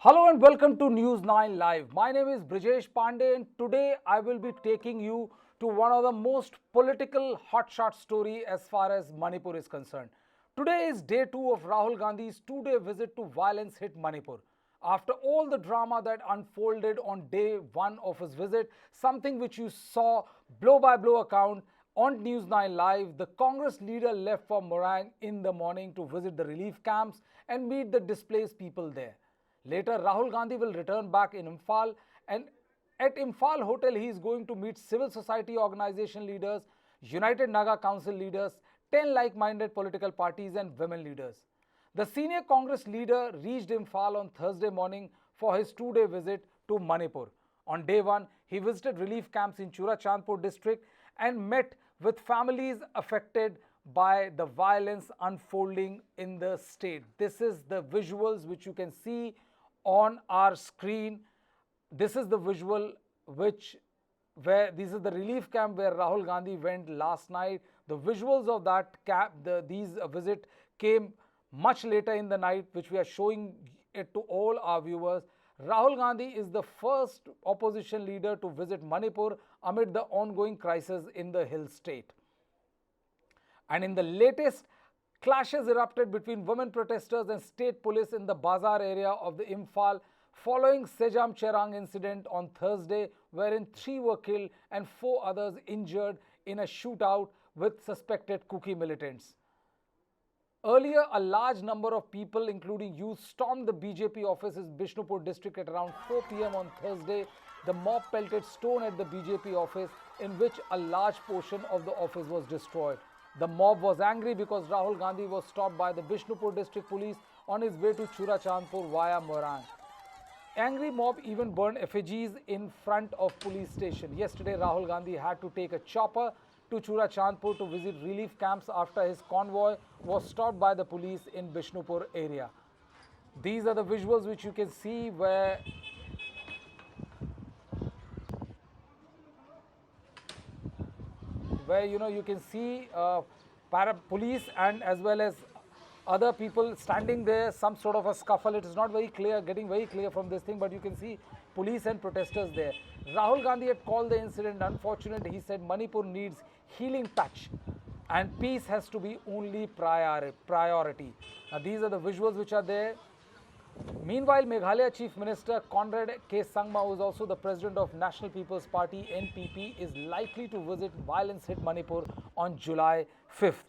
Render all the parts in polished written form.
Hello and welcome to News9 Live. My name is Brijesh Pandey and today I will be taking you to one of the most political hotshot story as far as Manipur is concerned. Today is day 2 of Rahul Gandhi's 2-day visit to violence-hit Manipur. After all the drama that unfolded on day 1 of his visit, something which you saw blow-by-blow account on News9 Live, the Congress leader left for Moirang in the morning to visit the relief camps and meet the displaced people there. Later, Rahul Gandhi will return back in Imphal, and at Imphal Hotel, he is going to meet civil society organization leaders, United Naga Council leaders, 10 like-minded political parties and women leaders. The senior Congress leader reached Imphal on Thursday morning for his 2-day visit to Manipur. On day 1, he visited relief camps in Churachandpur district and met with families affected by the violence unfolding in the state. This is the visuals which you can see on our screen. This is the visual where this is the relief camp where Rahul Gandhi went last night. The visuals of that these visit came much later in the night, which we are showing it to all our viewers. Rahul Gandhi is the first opposition leader to visit Manipur amid the ongoing crisis in the hill state. And in the latest, clashes erupted between women protesters and state police in the bazaar area of the Imphal following Sejam Chirang incident on Thursday, wherein 3 were killed and 4 others injured in a shootout with suspected Kuki militants. Earlier, a large number of people, including youth, stormed the BJP office in Bishnupur district at around 4 p.m. on Thursday. The mob pelted stone at the BJP office, in which a large portion of the office was destroyed. The mob was angry because Rahul Gandhi was stopped by the Bishnupur district police on his way to Churachandpur via Moirang. Angry mob even burned effigies in front of police station. Yesterday, Rahul Gandhi had to take a chopper to Churachandpur to visit relief camps after his convoy was stopped by the police in Bishnupur area. These are the visuals which you can see where you can see police and as well as other people standing there, some sort of a scuffle. It is not very clear, getting very clear from this thing, but you can see police and protesters there. Rahul Gandhi had called the incident unfortunate. He said Manipur needs healing touch and peace has to be only priority. Now these are the visuals which are there. Meanwhile, Meghalaya Chief Minister Conrad K. Sangma, who is also the president of National People's Party (NPP), is likely to visit violence-hit Manipur on July 5th.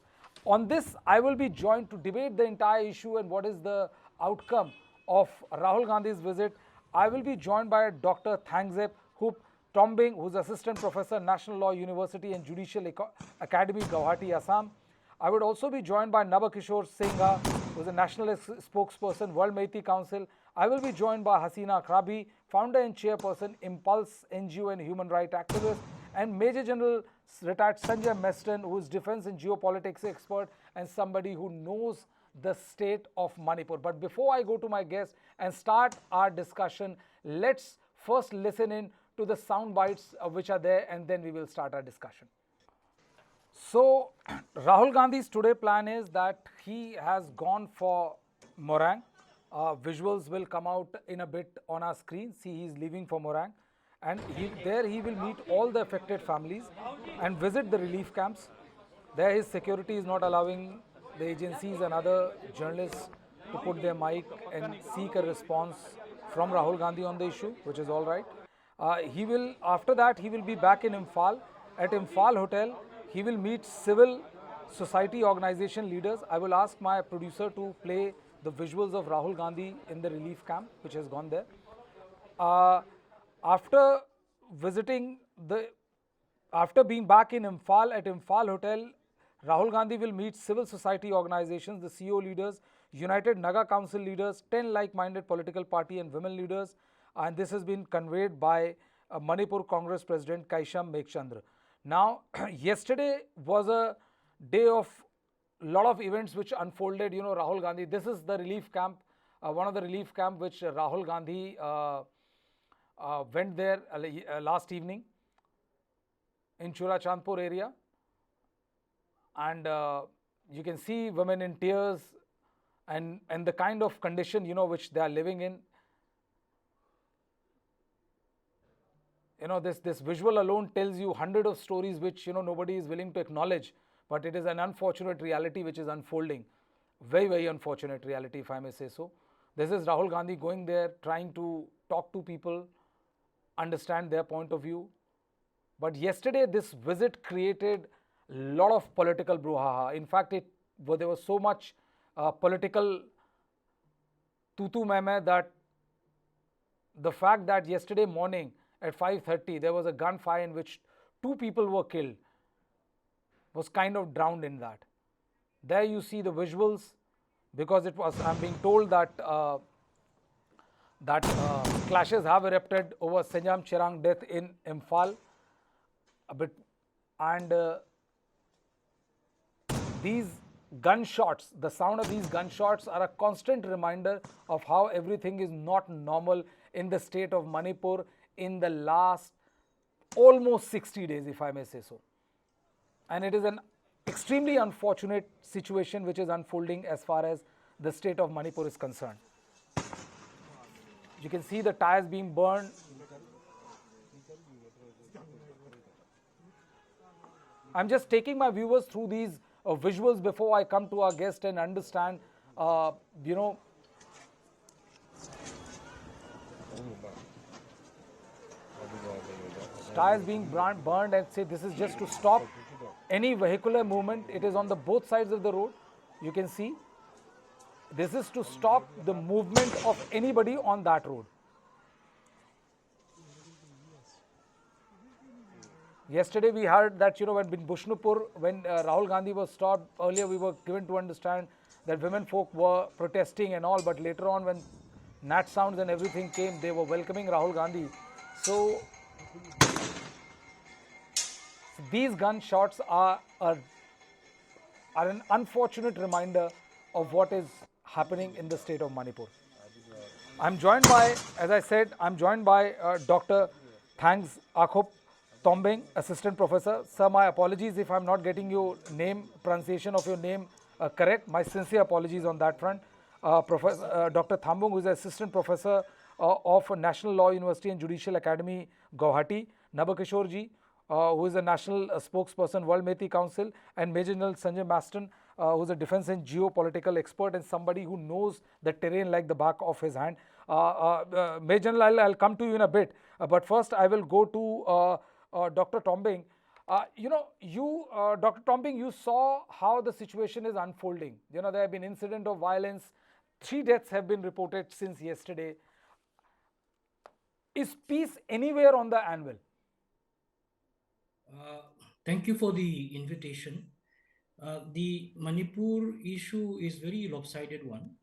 On this, I will be joined to debate the entire issue and what is the outcome of Rahul Gandhi's visit. I will be joined by Dr. Thangzep Tombing, who is Assistant Professor, National Law University and Judicial Academy, Guwahati, Assam. I would also be joined by Nabakishore Singha, who is a national spokesperson, World Meitei Council. I will be joined by Hasina Krabi, founder and chairperson, Impulse NGO and human rights activist, and Major General retired Sanjay Meston, who is defense and geopolitics expert and somebody who knows the state of Manipur. But before I go to my guest and start our discussion, let's first listen in to the sound bites which are there, and then we will start our discussion. So, Rahul Gandhi's today plan is that he has gone for Moirang. Visuals will come out in a bit on our screen. See, he is leaving for Moirang. And there he will meet all the affected families and visit the relief camps. There his security is not allowing the agencies and other journalists to put their mic and seek a response from Rahul Gandhi on the issue, which is all right. After that, he will be back in Imphal. At Imphal Hotel, he will meet civil society organization leaders. I will ask my producer to play the visuals of Rahul Gandhi in the relief camp, which has gone there. After being back in Imphal, at Imphal Hotel, Rahul Gandhi will meet civil society organizations, the CEO leaders, United Naga Council leaders, 10 like-minded political party and women leaders. And this has been conveyed by Manipur Congress President Kaisham Meghchandra. Now, yesterday was a day of a lot of events which unfolded. Rahul Gandhi, this is the relief camp, one of the relief camp which Rahul Gandhi went there last evening in Churachandpur area. And you can see women in tears and the kind of condition, which they are living in. this visual alone tells you hundred of stories which nobody is willing to acknowledge, but it is an unfortunate reality which is unfolding. Very, very unfortunate reality, if I may say so. This is Rahul Gandhi going there, trying to talk to people, understand their point of view. But yesterday, this visit created a lot of political brouhaha. In fact, there was so much political tutu meme that the fact that yesterday morning at 5:30 there was a gunfire in which two people were killed was kind of drowned in that. There you see the visuals, because it was, I'm being told that clashes have erupted over Sejam Chirang death in Imphal. A bit, and these gunshots, the sound of these gunshots are a constant reminder of how everything is not normal in the state of Manipur in the last almost 60 days, if I may say so. And it is an extremely unfortunate situation which is unfolding as far as the state of Manipur is concerned. You can see the tires being burned. I'm just taking my viewers through these visuals before I come to our guest and understand, tires being burned, and say this is just to stop any vehicular movement. It is on the both sides of the road. You can see this is to stop the movement of anybody on that road. Yesterday we heard that when in Bushnupur, when Rahul Gandhi was stopped, earlier we were given to understand that women folk were protesting and all, but later on when Nat sounds and everything came, they were welcoming Rahul Gandhi. So these gunshots are an unfortunate reminder of what is happening in the state of Manipur. I'm joined by, as I said, Dr. Thangs Akhop Tombing, Assistant Professor. Sir, my apologies if I'm not getting your name, pronunciation of your name correct. My sincere apologies on that front. Professor Dr. Thambung, who is Assistant Professor of National Law University and Judicial Academy, Guwahati. Nabakishore ji, who is a National Spokesperson, World Methi Council, and Major General Sanjay Maston, who is a defense and geopolitical expert and somebody who knows the terrain like the back of his hand. Major General, I'll come to you in a bit, but first I will go to Dr. Tombing. Dr. Tombing, you saw how the situation is unfolding. There have been incident of violence. 3 deaths have been reported since yesterday. Is peace anywhere on the anvil? Thank you for the invitation. The Manipur issue is very lopsided one.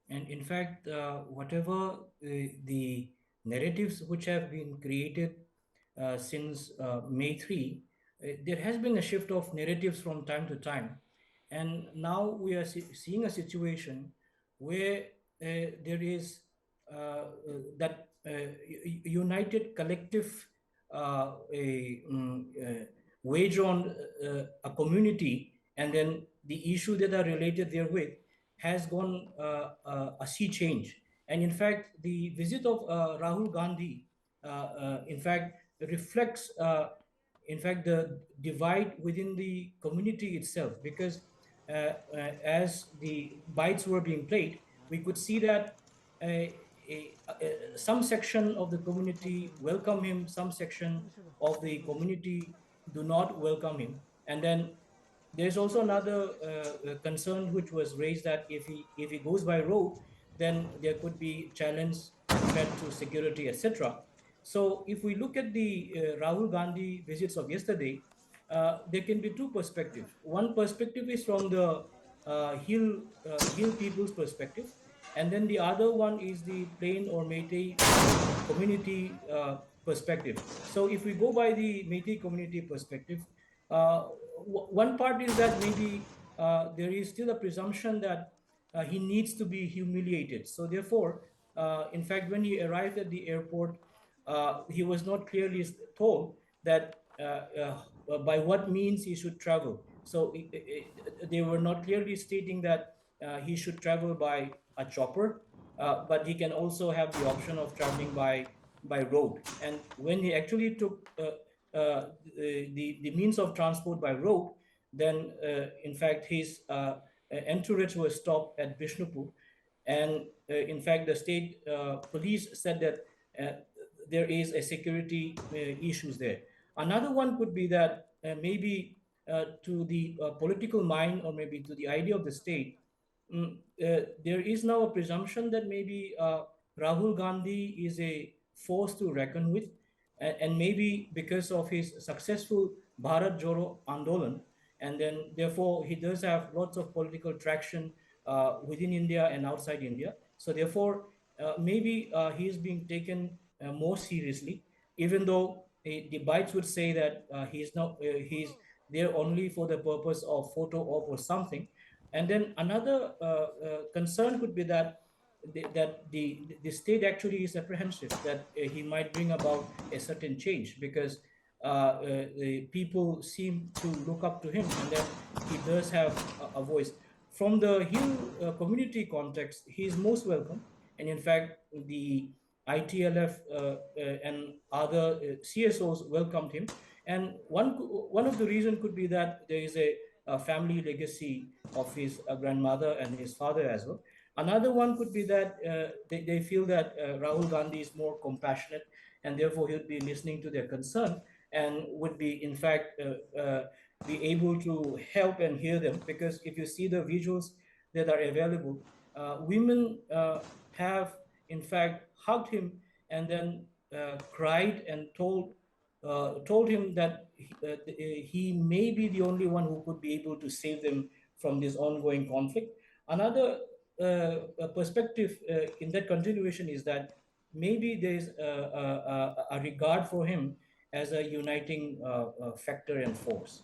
And in fact, whatever the narratives which have been created since May 3, there has been a shift of narratives from time to time. And now we are seeing a situation where there is that united collective wage on a community, and then the issue that are related therewith has gone a sea change. And in fact, the visit of Rahul Gandhi, in fact, reflects, in fact, the divide within the community itself, because as the bites were being played, we could see that some section of the community welcome him, some section of the community do not welcome him. And then there's also another concern which was raised, that if he goes by road, then there could be challenge, threat to security, etc. So if we look at the Rahul Gandhi visits of yesterday, there can be two perspectives. One perspective is from the hill people's perspective, and then the other one is the plain or Métis community perspective. So if we go by the Métis community perspective, one part is that maybe there is still a presumption that he needs to be humiliated. So therefore, in fact, when he arrived at the airport, he was not clearly told that by what means he should travel. So they were not clearly stating that he should travel by a chopper, but he can also have the option of traveling by by road. And when he actually took the means of transport by road, then in fact his entourage was stopped at Bishnupur. And in fact, the state police said that there is a security issues there. Another one could be that to the political mind, or maybe to the idea of the state, there is now a presumption that maybe Rahul Gandhi is a force to reckon with, and maybe because of his successful Bharat Joro Andolan, and then therefore he does have lots of political traction within India and outside India. So therefore, maybe he is being taken more seriously, even though the bites would say that he's there only for the purpose of photo op or something. And then another concern could be that the state actually is apprehensive that he might bring about a certain change, because the people seem to look up to him, and then he does have a voice. From the Hill community context, he is most welcome. And in fact, the ITLF and other CSOs welcomed him. And one of the reasons could be that there is a family legacy of his grandmother and his father as well. Another one could be that they feel that Rahul Gandhi is more compassionate, and therefore he'll be listening to their concern, and would be, in fact, be able to help and hear them. Because if you see the visuals that are available, women have, in fact, hugged him, and then cried and told him that he may be the only one who could be able to save them from this ongoing conflict. Another perspective in that continuation is that maybe there is a regard for him as a uniting factor and force.